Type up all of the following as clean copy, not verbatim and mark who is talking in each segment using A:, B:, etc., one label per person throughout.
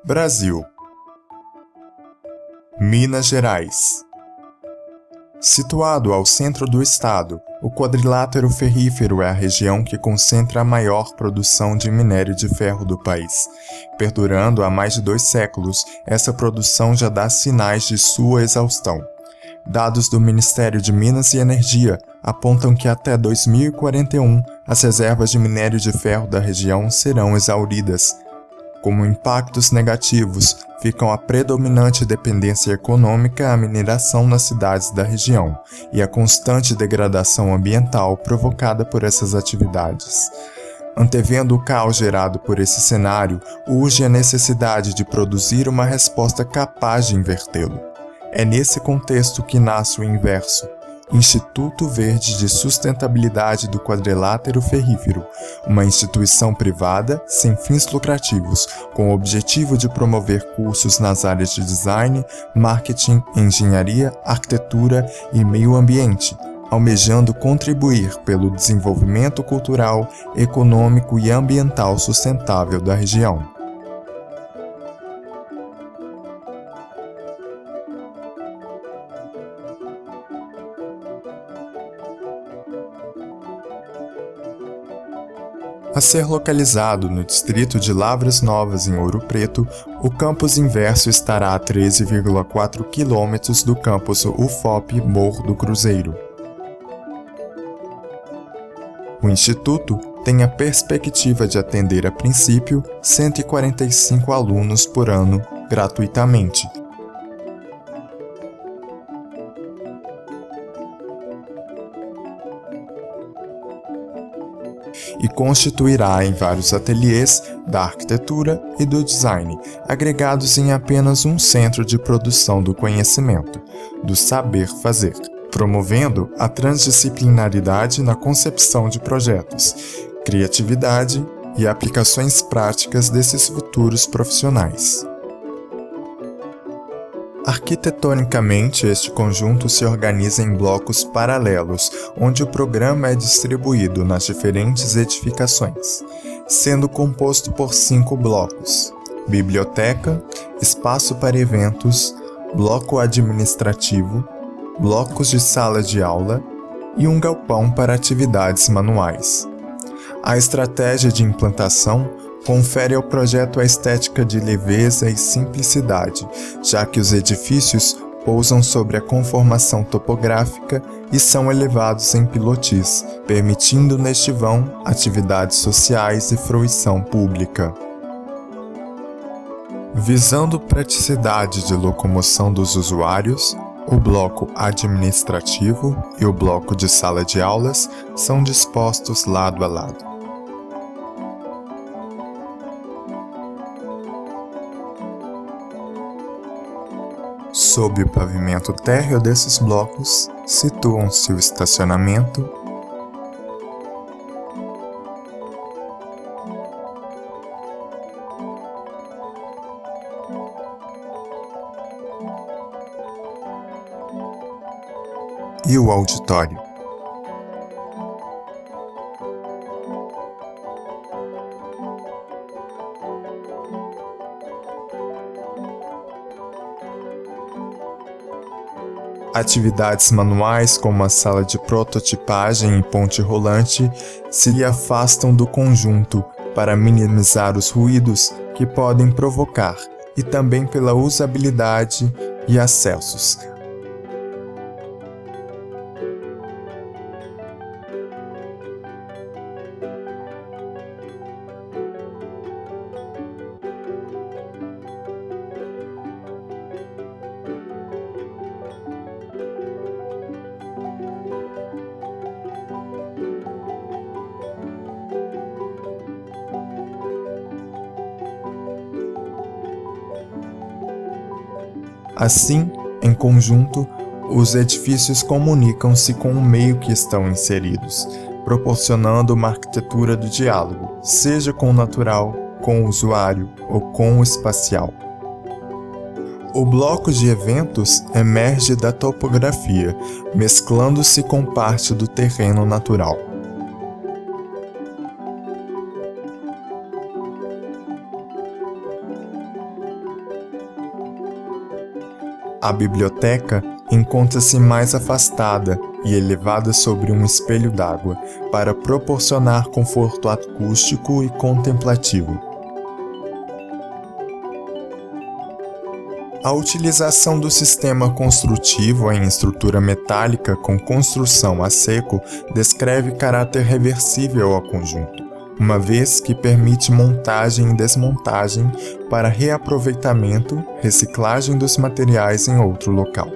A: Brasil. Minas Gerais. Situado ao centro do estado, o quadrilátero ferrífero é a região que concentra a maior produção de minério de ferro do país. Perdurando há mais de 2 séculos, essa produção já dá sinais de sua exaustão. Dados do Ministério de Minas e Energia apontam que até 2041 as reservas de minério de ferro da região serão exauridas. Como impactos negativos, ficam a predominante dependência econômica à mineração nas cidades da região e a constante degradação ambiental provocada por essas atividades. Antevendo o caos gerado por esse cenário, urge a necessidade de produzir uma resposta capaz de invertê-lo. É nesse contexto que nasce o Inverso, Instituto Verde de Sustentabilidade do Quadrilátero Ferrífero, uma instituição privada sem fins lucrativos, com o objetivo de promover cursos nas áreas de design, marketing, engenharia, arquitetura e meio ambiente, almejando contribuir pelo desenvolvimento cultural, econômico e ambiental sustentável da região. A ser localizado no distrito de Lavras Novas, em Ouro Preto, o campus Inverso estará a 13,4 quilômetros do campus UFOP Morro do Cruzeiro. O Instituto tem a perspectiva de atender, a princípio, 145 alunos por ano, gratuitamente. E constituirá em vários ateliês da arquitetura e do design, agregados em apenas um centro de produção do conhecimento, do saber fazer, promovendo a transdisciplinaridade na concepção de projetos, criatividade e aplicações práticas desses futuros profissionais. Arquitetonicamente, este conjunto se organiza em blocos paralelos, onde o programa é distribuído nas diferentes edificações, sendo composto por 5 blocos: biblioteca, espaço para eventos, bloco administrativo, blocos de sala de aula e um galpão para atividades manuais. A estratégia de implantação confere ao projeto a estética de leveza e simplicidade, já que os edifícios pousam sobre a conformação topográfica e são elevados em pilotis, permitindo neste vão atividades sociais e fruição pública. Visando praticidade de locomoção dos usuários, o bloco administrativo e o bloco de sala de aulas são dispostos lado a lado. Sob o pavimento térreo desses blocos, situam-se o estacionamento, e o auditório. Atividades manuais, como a sala de prototipagem e ponte rolante, se afastam do conjunto para minimizar os ruídos que podem provocar e também pela usabilidade e acessos. Assim, em conjunto, os edifícios comunicam-se com o meio que estão inseridos, proporcionando uma arquitetura do diálogo, seja com o natural, com o usuário ou com o espacial. O bloco de eventos emerge da topografia, mesclando-se com parte do terreno natural. A biblioteca encontra-se mais afastada e elevada sobre um espelho d'água, para proporcionar conforto acústico e contemplativo. A utilização do sistema construtivo em estrutura metálica com construção a seco descreve caráter reversível ao conjunto, uma vez que permite montagem e desmontagem para reaproveitamento, reciclagem dos materiais em outro local.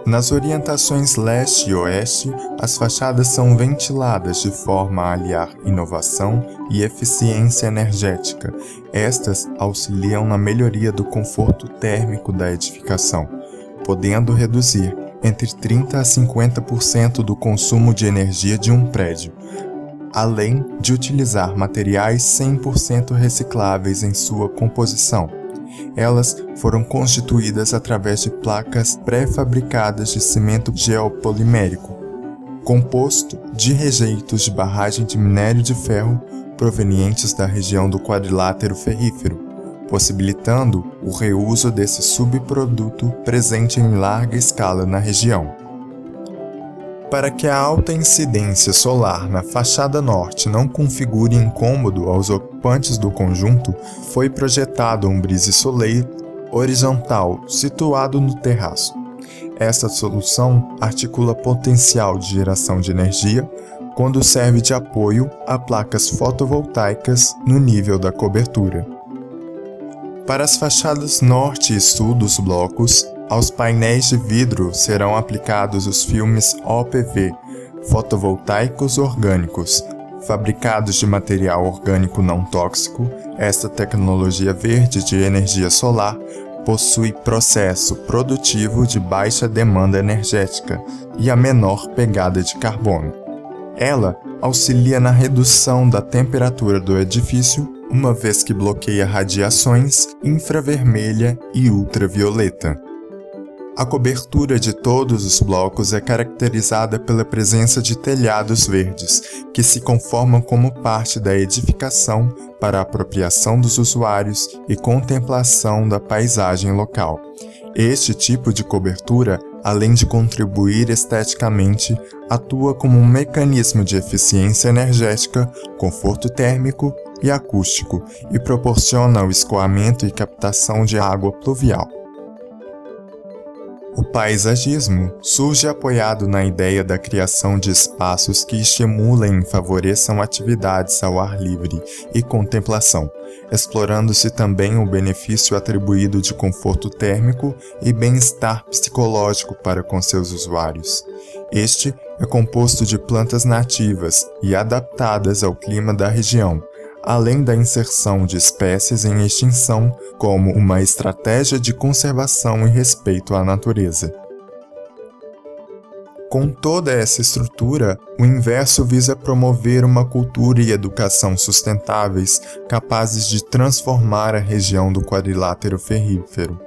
A: Nas orientações leste e oeste, as fachadas são ventiladas de forma a aliar inovação e eficiência energética. Estas auxiliam na melhoria do conforto térmico da edificação, podendo reduzir entre 30% a 50% do consumo de energia de um prédio, além de utilizar materiais 100% recicláveis em sua composição. Elas foram constituídas através de placas pré-fabricadas de cimento geopolimérico, composto de rejeitos de barragem de minério de ferro provenientes da região do quadrilátero ferrífero, possibilitando o reuso desse subproduto presente em larga escala na região. Para que a alta incidência solar na fachada norte não configure incômodo aos ocupantes do conjunto, foi projetado um brise-soleil horizontal situado no terraço. Esta solução articula potencial de geração de energia quando serve de apoio a placas fotovoltaicas no nível da cobertura. Para as fachadas norte e sul dos blocos, aos painéis de vidro serão aplicados os filmes OPV, fotovoltaicos orgânicos, fabricados de material orgânico não tóxico. Esta tecnologia verde de energia solar possui processo produtivo de baixa demanda energética e a menor pegada de carbono. Ela auxilia na redução da temperatura do edifício, uma vez que bloqueia radiações infravermelha e ultravioleta. A cobertura de todos os blocos é caracterizada pela presença de telhados verdes, que se conformam como parte da edificação para a apropriação dos usuários e contemplação da paisagem local. Este tipo de cobertura, além de contribuir esteticamente, atua como um mecanismo de eficiência energética, conforto térmico e acústico e proporciona o escoamento e captação de água pluvial. O paisagismo surge apoiado na ideia da criação de espaços que estimulem e favoreçam atividades ao ar livre e contemplação, explorando-se também o benefício atribuído de conforto térmico e bem-estar psicológico para com seus usuários. Este é composto de plantas nativas e adaptadas ao clima da região, além da inserção de espécies em extinção como uma estratégia de conservação e respeito à natureza. Com toda essa estrutura, o inverso visa promover uma cultura e educação sustentáveis capazes de transformar a região do quadrilátero ferrífero.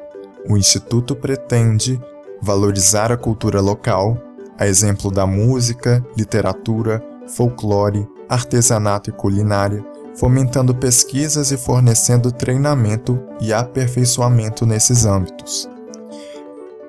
A: O Instituto pretende valorizar a cultura local, a exemplo da música, literatura, folclore, artesanato e culinária, fomentando pesquisas e fornecendo treinamento e aperfeiçoamento nesses âmbitos.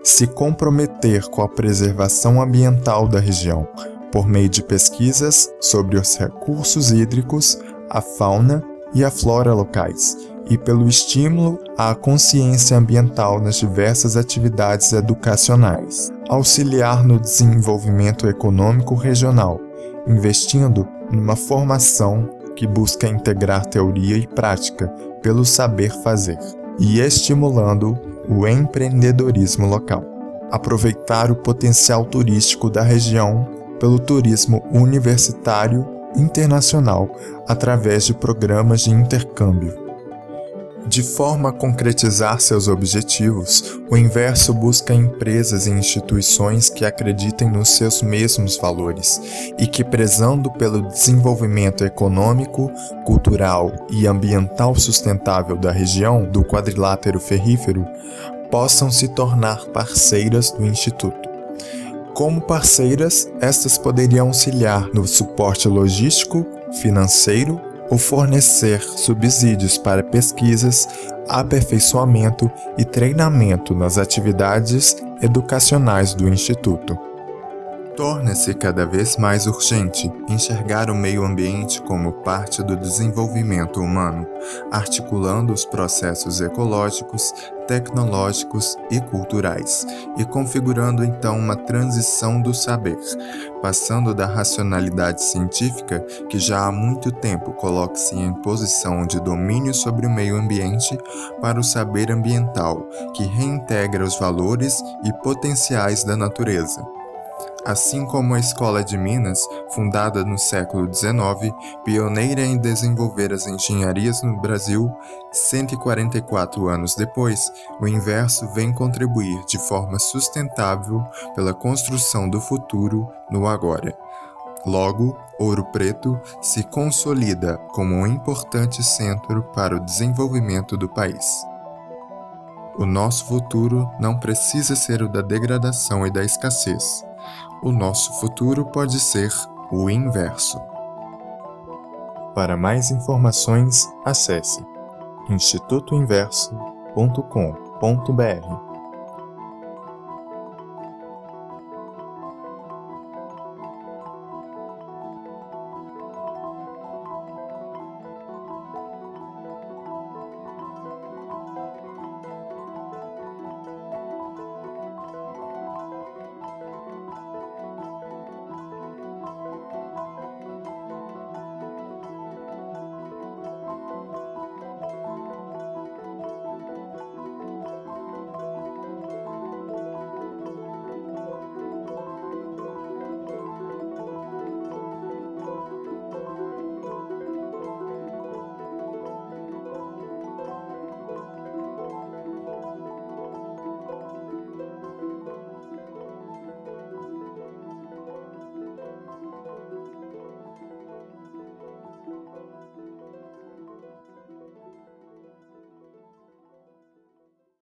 A: Se comprometer com a preservação ambiental da região, por meio de pesquisas sobre os recursos hídricos, a fauna e a flora locais, e pelo estímulo à consciência ambiental nas diversas atividades educacionais. Auxiliar no desenvolvimento econômico regional, investindo numa formação que busca integrar teoria e prática pelo saber fazer, e estimulando o empreendedorismo local. Aproveitar o potencial turístico da região pelo turismo universitário internacional através de programas de intercâmbio. De forma a concretizar seus objetivos, o Inverso busca empresas e instituições que acreditem nos seus mesmos valores e que, prezando pelo desenvolvimento econômico, cultural e ambiental sustentável da região do quadrilátero ferrífero, possam se tornar parceiras do Instituto. Como parceiras, estas poderiam auxiliar no suporte logístico, financeiro ou fornecer subsídios para pesquisas, aperfeiçoamento e treinamento nas atividades educacionais do Instituto. Torna-se cada vez mais urgente enxergar o meio ambiente como parte do desenvolvimento humano, articulando os processos ecológicos, tecnológicos e culturais, e configurando então uma transição do saber, passando da racionalidade científica, que já há muito tempo coloca-se em posição de domínio sobre o meio ambiente, para o saber ambiental, que reintegra os valores e potenciais da natureza. Assim como a Escola de Minas, fundada no século XIX, pioneira em desenvolver as engenharias no Brasil, 144 anos depois, o Inverso vem contribuir de forma sustentável pela construção do futuro no agora. Logo, Ouro Preto se consolida como um importante centro para o desenvolvimento do país. O nosso futuro não precisa ser o da degradação e da escassez. O nosso futuro pode ser o inverso. Para mais informações, acesse institutoinverso.com.br.